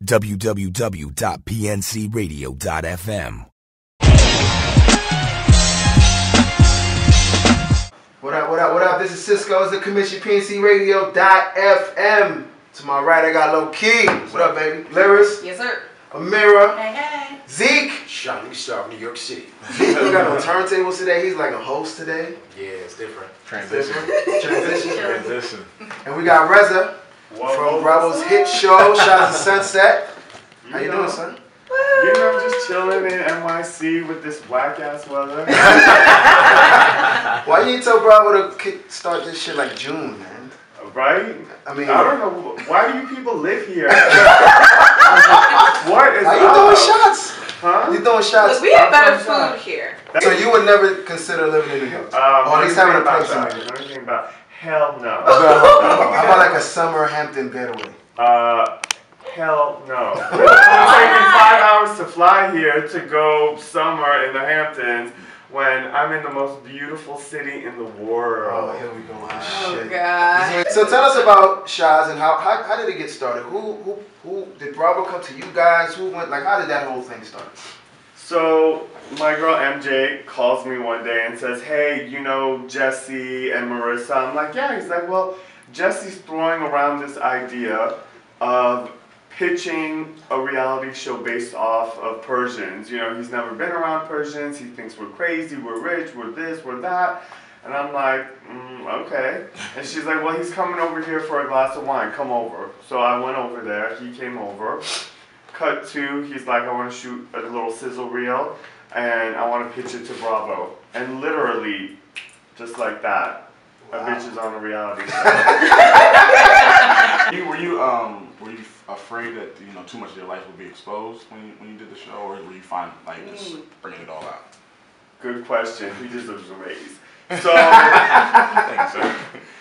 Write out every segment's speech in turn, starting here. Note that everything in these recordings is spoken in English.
www.pncradio.fm. What up, what up, what up? This is Cisco. It's the Commission PNCRadio.fm. To my right, I got Low Key. What up, baby? Lyris. Yes, sir. Amira. Hey, hey. Zeke. Shining Star of New York City. Zeke got no turntables today. He's like a host today. Yeah, it's different. Transition. And we got Reza from Bravo's up? hit show, Shahs of Sunset. How you doing, son? You know, just chilling in NYC with this whack ass weather. Why you didn't tell Bravo to start this shit like June, man? Right? I mean, I don't know. Why do you people live here? What is Are you doing shots? Huh? You doing shots? Look, we have better food here. So you would never consider living in New York? Or at least having a place in New York? Anything about hell no. How about like a summer Hampton getaway? Hell no. It's taking 5 hours to fly here to go somewhere in the Hamptons when I'm in the most beautiful city in the world. Oh, here we go. Oh, God. So tell us about Shahs and how did it get started? Who did Bravo come to you guys? Who went, like, how did that whole thing start? So my girl MJ calls me one day and says, hey, you know Jesse and Marissa? I'm like, yeah. He's like, well, Jesse's throwing around this idea of pitching a reality show based off of Persians. You know, he's never been around Persians. He thinks we're crazy, we're rich, we're this, we're that. And I'm like, okay. And she's like, well, he's coming over here for a glass of wine. Come over. So I went over there. He came over. Cut to, he's like, I want to shoot a little sizzle reel, and I want to pitch it to Bravo. And literally, just like that, a bitch is on a reality show. Were you afraid that too much of your life would be exposed when you did the show, or were you fine just bringing it all out? Good question. He deserves a raise. So,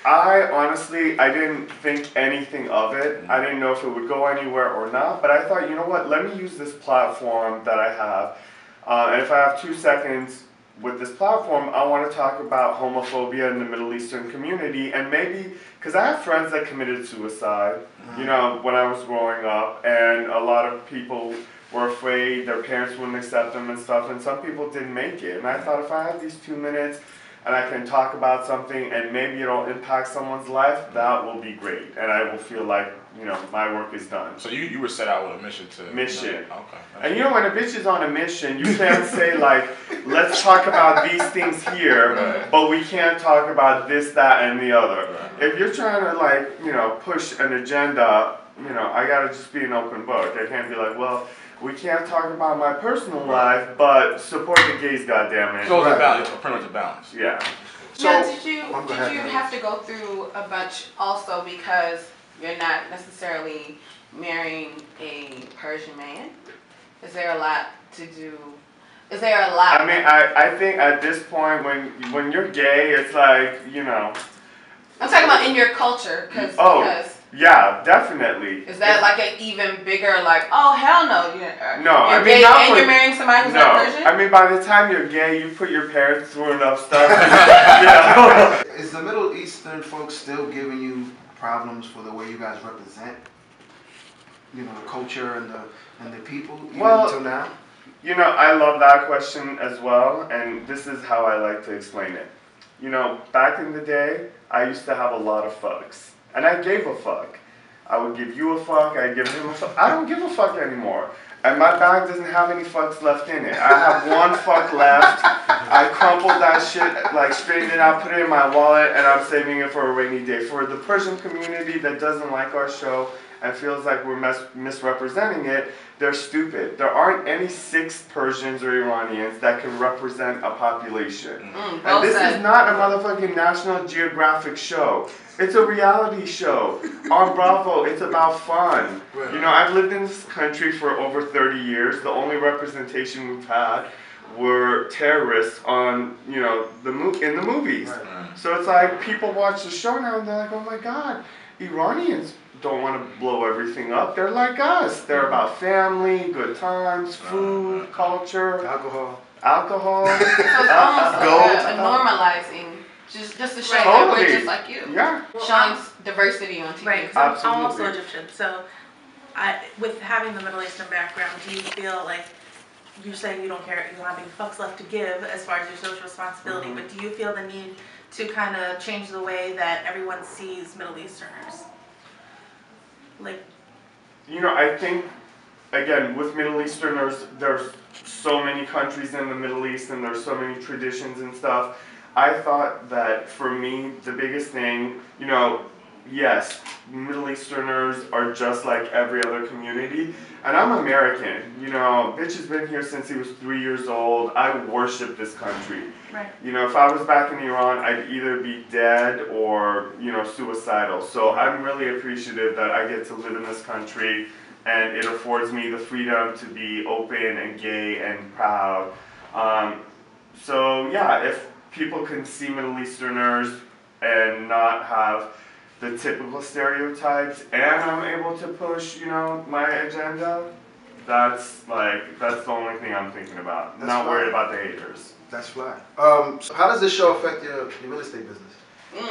I honestly, I didn't think anything of it. I didn't know if it would go anywhere or not, but I thought, you know what, let me use this platform that I have, and if I have 2 seconds with this platform, I want to talk about homophobia in the Middle Eastern community, and maybe, because I have friends that committed suicide, you know, when I was growing up, and a lot of people were afraid their parents wouldn't accept them and stuff, and some people didn't make it, and I thought if I have these 2 minutes, and I can talk about something and maybe it'll impact someone's life, that will be great. And I will feel like, my work is done. So you were set out with a mission to... Mission. Okay. And when a bitch is on a mission, you can't say like, let's talk about these things here, but we can't talk about this, that, and the other. If you're trying to push an agenda, I gotta just be an open book. I can't be like, well, we can't talk about my personal life, but support the gays, goddammit. So it's a balance, pretty much a balance. Yeah. So, did you have to go through a bunch also because you're not necessarily marrying a Persian man? Is there a lot to do? Is there a lot? I mean, I think at this point, when you're gay, it's like, I'm talking about in your culture, because yeah, definitely. Is that like an even bigger, like, oh, hell no. No, you're gay and you're marrying somebody who's not Persian? I mean, by the time you're gay, you put your parents through enough stuff. Is the Middle Eastern folks still giving you problems for the way you guys represent, the culture and the people, even until now? I love that question as well, and this is how I like to explain it. Back in the day, I used to have a lot of fucks. And I gave a fuck. I would give you a fuck, I'd give him a fuck. I don't give a fuck anymore. And my bag doesn't have any fucks left in it. I have one fuck left. I crumpled that shit, straightened it out, put it in my wallet, and I'm saving it for a rainy day. For the Persian community that doesn't like our show and feels like we're misrepresenting it, they're stupid. There aren't any 6 Persians or Iranians that can represent a population. And this is not a motherfucking National Geographic show. It's a reality show. On Bravo, it's about fun. I've lived in this country for over 30 years. The only representation we've had were terrorists on, in the movies. So it's like people watch the show now and they're like, oh my God, Iranians don't want to blow everything up. They're like us. They're about family, good times, food, culture, alcohol. So it's almost like a normalizing. Just to show that we're just like you. Yeah. Showing diversity on TV. Right. So I'm also Egyptian. So with having the Middle Eastern background, do you feel like you're saying you don't care, you don't have any fucks left to give as far as your social responsibility, but do you feel the need to kind of change the way that everyone sees Middle Easterners? Like, you know, I think, again, with Middle Easterners, there's so many countries in the Middle East and there's so many traditions and stuff. I thought that for me, the biggest thing, you know, yes, Middle Easterners are just like every other community, and I'm American. You know, bitch has been here since he was 3 years old. I worship this country. right. You know, if I was back in Iran, I'd either be dead or, you know, suicidal. So I'm really appreciative that I get to live in this country, and it affords me the freedom to be open and gay and proud. So yeah, if people can see Middle Easterners and not have the typical stereotypes, and I'm able to push, you know, my agenda, that's the only thing I'm thinking about. That's not fine. worried about the haters. That's fly. So how does this show affect your real estate business?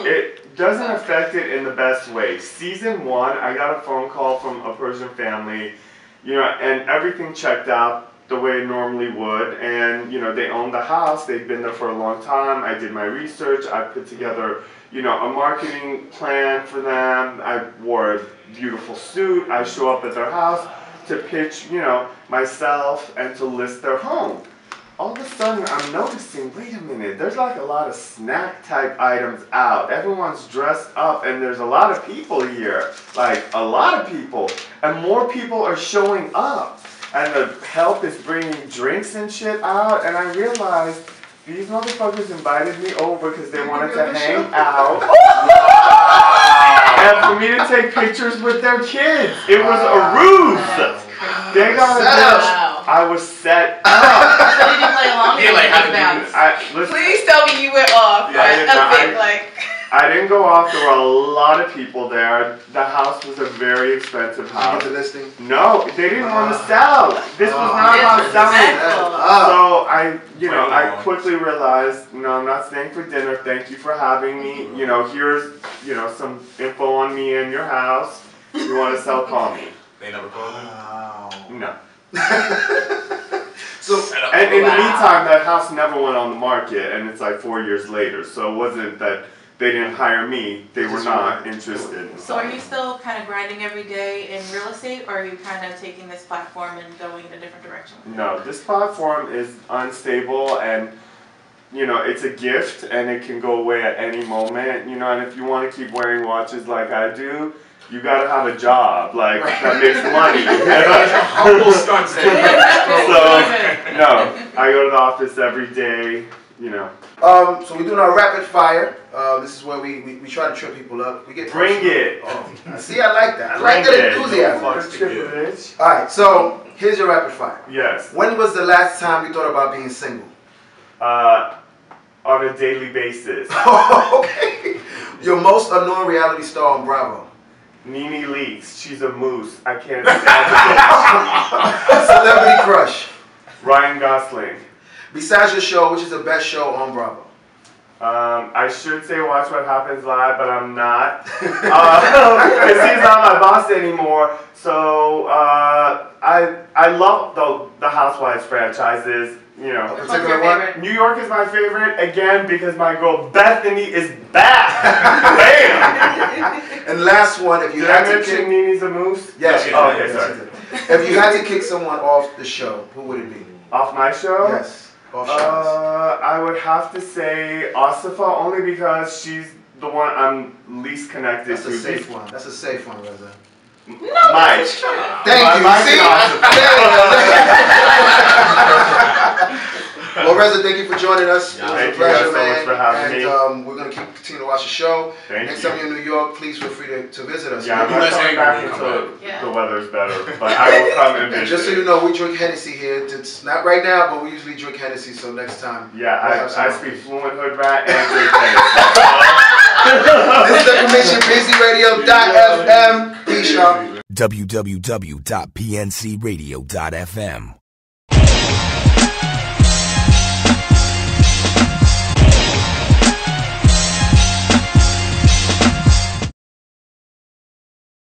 It doesn't affect it in the best way. Season 1, I got a phone call from a Persian family, you know, and everything checked out the way it normally would, and you know, they own the house, they've been there for a long time. I did my research, I put together, you know, a marketing plan for them. I wore a beautiful suit, I show up at their house to pitch, you know, myself and to list their home. All of a sudden I'm noticing, wait a minute, there's like a lot of snack type items out. Everyone's dressed up and there's a lot of people here, like a lot of people, and more people are showing up. And the help is bringing drinks and shit out, and I realized these motherfuckers invited me over because they wanted to hang out. And for me to take pictures with their kids. It was a ruse. They got a bitch. I was set up. So did you play along? Yeah, like, how did you do this? Please tell me you went off. I didn't go off. There were a lot of people there. The house was a very expensive Did you house. get the listing? No, they didn't want to sell. This was not about selling. So I quickly realized, no, I'm not staying for dinner. Thank you for having me. You know, here's, you know, some info on me in your house. If you want to sell, call me. They never called me? Wow. No. So, And in the meantime, that house never went on the market, and it's like 4 years later. So it wasn't that they didn't hire me; they were not interested. So are you still kind of grinding every day in real estate, or are you kind of taking this platform and going in a different direction? No, this platform is unstable, and you know, it's a gift, and it can go away at any moment. You know, and if you want to keep wearing watches like I do, you gotta have a job, like, that makes money. Humble stunts. So, no, I go to the office every day, you know. So we're doing our rapid fire. This is where we try to trip people up. We get Bring it. Oh, see, I like that. I like that enthusiasm. All right, so here's your rapid fire. Yes. When was the last time you thought about being single? On a daily basis. Okay. Your most annoying reality star on Bravo? Nene Leakes. She's a moose. I can't stand it. Celebrity crush? Ryan Gosling. Besides your show, which is the best show on Bravo? I should say Watch What Happens Live, but I'm not. Because he's not my boss anymore. So I love the Housewives franchises. You know, A particular one? New York is my favorite, again, because my girl Bethany is back. Bam! And last one, if you Did had I to mention kick... Nene's a moose? Yes. Oh, okay, sorry. If you had to kick someone off the show, who would it be? Off my show? Yes. Off Shahs. I would have to say Asifa, only because she's the one I'm least connected That's to. a safe one. That's a safe one, Reza. Mike. Thank you. Mike See? and Asifa. Well, Reza, thank you for joining us. It was a Thank you pleasure, guys so much man. for having me. And we're going to continue to watch the show. Thank Next you. time you're in New York, please feel free to visit us. Yeah, I'm You not guys coming hang back when you until Yeah. the weather's better, but I will come and visit. Just so you know, we drink Hennessy here. It's not right now, but we usually drink Hennessy, so next time. Yeah, we'll have some I more. speak fluent hood rat and drink Hennessy. This is Information BusyRadio.fm. Peace, y'all. www.pncradio.fm